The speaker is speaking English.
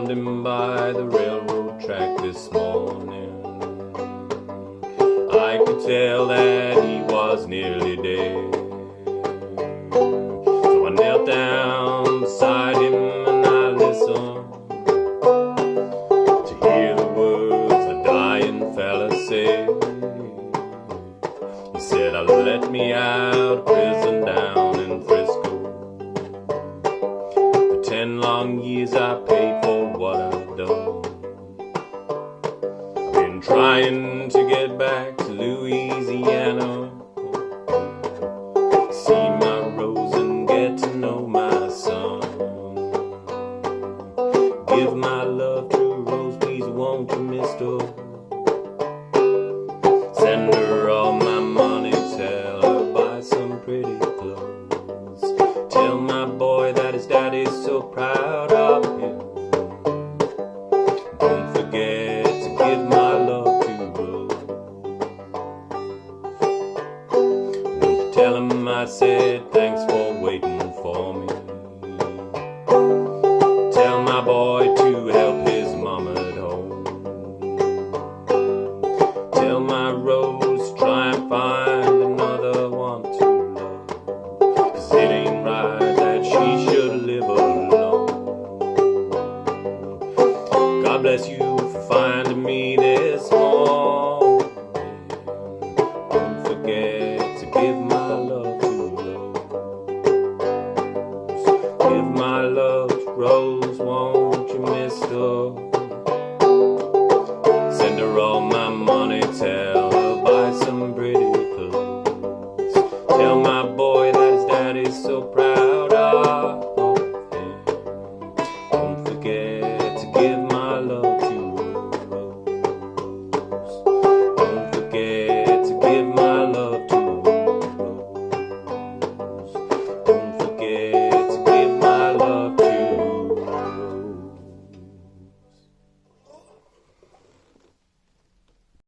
found him by the railroad track this morning. I could tell that he was nearly dead. So I knelt down beside him and I listened to hear the words the dying fella said. He said, let me out of prison down in Frisco. For 10 long years I paid for what I've done. I've been trying to get back to Louisiana, see my Rose and get to know my son. Give my love to Rose, please won't you, mister? Send her all my money, tell her buy some pretty clothes. Tell my boy that his daddy's so proud of him. Don't forget to give my love to Rose. Won't you tell him I said thanks for waiting for me. Tell my boy to help his mama at home. Tell my Rose try and find another one to love, 'cause it ain't right that she should live alone. God bless you for finding me this morning. Don't forget to give my love to Rose. Give my love to Rose, won't you, mister? Send her all my money, tell her buy some pretty clothes. Tell my boy that his daddy's so proud